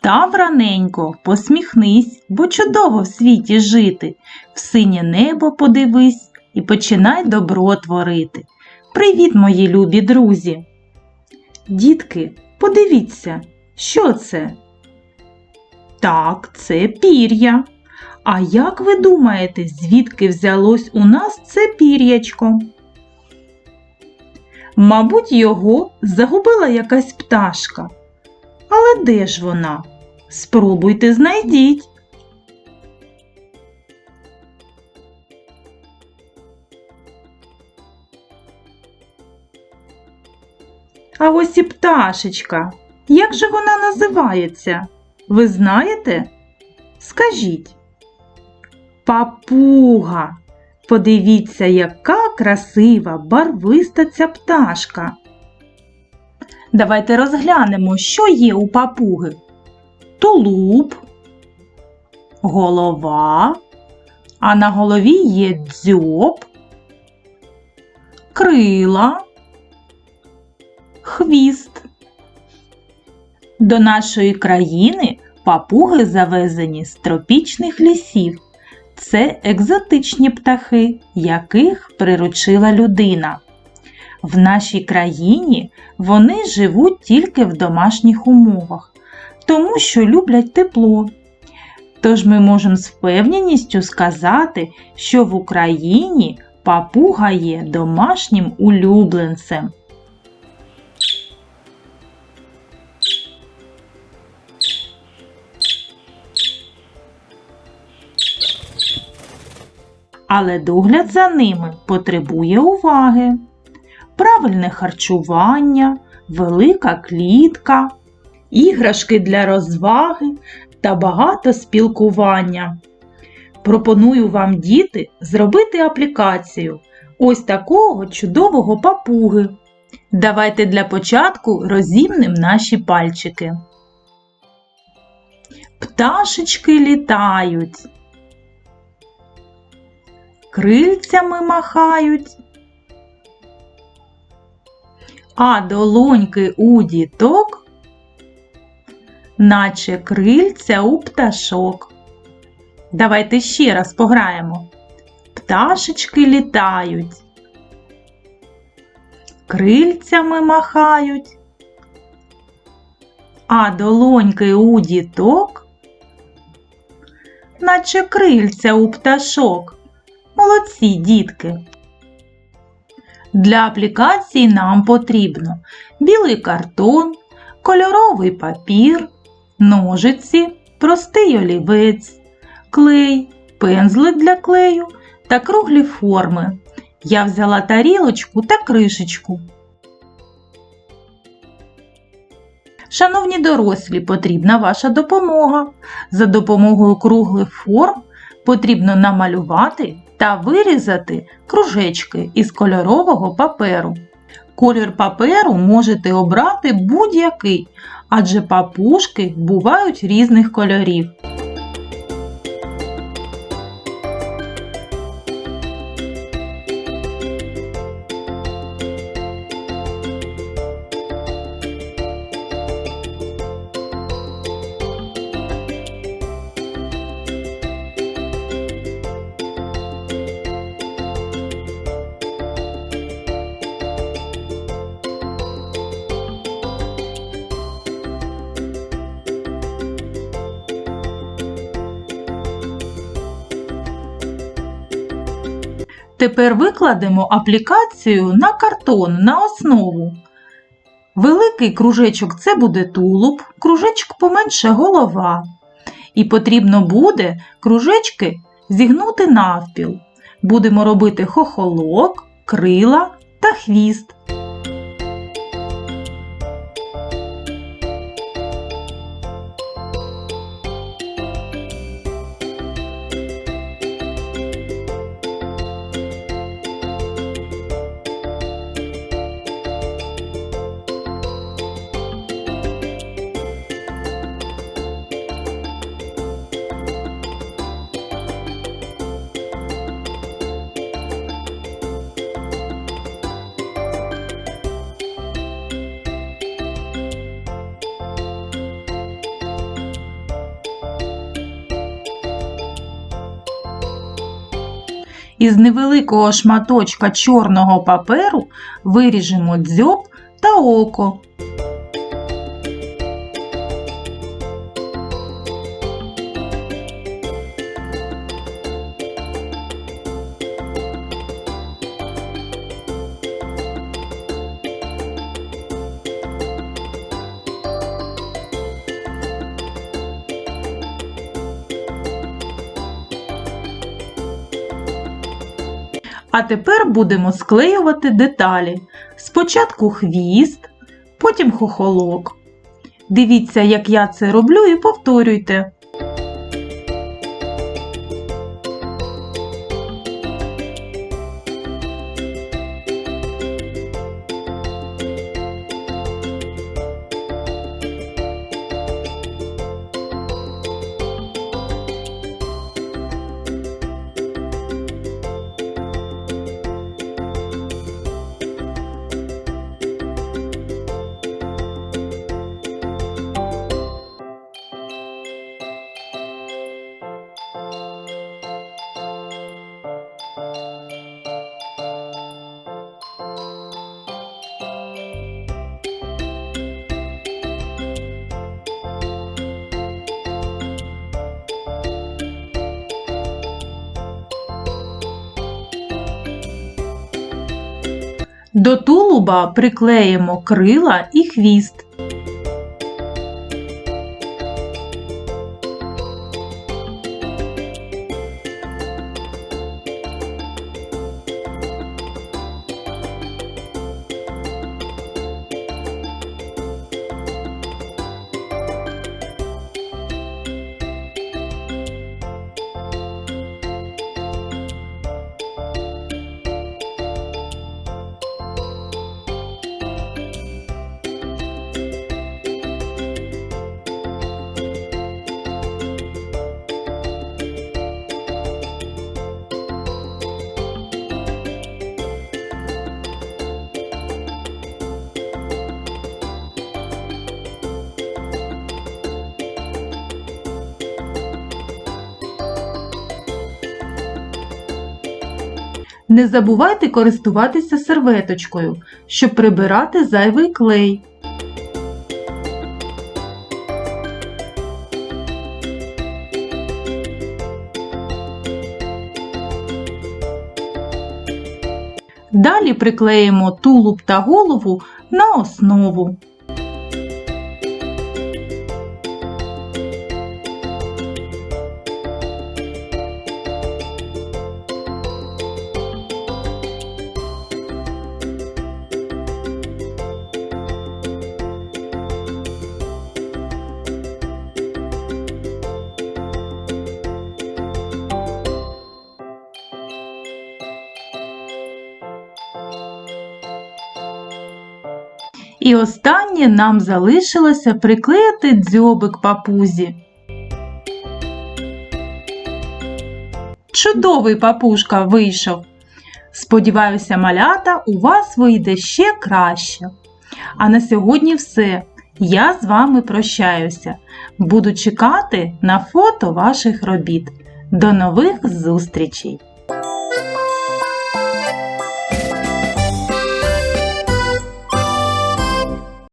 Встав раненько, посміхнись, бо чудово в світі жити. В синє небо подивись і починай добро творити. Привіт, мої любі друзі! Дітки, подивіться, що це? Так, це пір'я. А як ви думаєте, звідки взялось у нас це пір'ячко? Мабуть, його загубила якась пташка. Але де ж вона? Спробуйте знайдіть. А ось і пташечка. Як же вона називається? Ви знаєте? Скажіть. Папуга. Подивіться, яка красива, барвиста ця пташка. Давайте розглянемо, що є у папуги. Тулуб, голова, а на голові є дзьоб, крила, хвіст. До нашої країни папуги завезені з тропічних лісів. Це екзотичні птахи, яких приручила людина. В нашій країні вони живуть тільки в домашніх умовах, тому що люблять тепло. Тож ми можемо з впевненістю сказати, що в Україні папуга є домашнім улюбленцем. Але догляд за ними потребує уваги. Правильне харчування, велика клітка, іграшки для розваги та багато спілкування. Пропоную вам, діти, зробити аплікацію ось такого чудового папуги. Давайте для початку розімнемо наші пальчики. Пташечки літають, крильцями махають, а долоньки у діток, наче крильця у пташок. Давайте ще раз пограємо. Пташечки літають, крильцями махають, а долоньки у діток, наче крильця у пташок. Молодці, дітки! Для аплікації нам потрібно білий картон, кольоровий папір, ножиці, простий олівець, клей, пензлик для клею та круглі форми. Я взяла тарілочку та кришечку. Шановні дорослі, потрібна ваша допомога. За допомогою круглих форм потрібно намалювати та вирізати кружечки із кольорового паперу. Колір паперу можете обрати будь-який, адже папушки бувають різних кольорів. Тепер викладемо аплікацію на картон, на основу. Великий кружечок – це буде тулуб, кружечок поменше – голова. І потрібно буде кружечки зігнути навпіл. Будемо робити хохолок, крила та хвіст. Із невеликого шматочка чорного паперу виріжемо дзьоб та око. А тепер будемо склеювати деталі. Спочатку хвіст, потім хохолок. Дивіться, як я це роблю, і повторюйте. До тулуба приклеїмо крила і хвіст. Не забувайте користуватися серветочкою, щоб прибирати зайвий клей. Далі приклеїмо тулуб та голову на основу. І останнє нам залишилося приклеїти дзьобик папузі. Чудовий папушка вийшов! Сподіваюся, малята, у вас вийде ще краще. А на сьогодні все. Я з вами прощаюся. Буду чекати на фото ваших робіт. До нових зустрічей!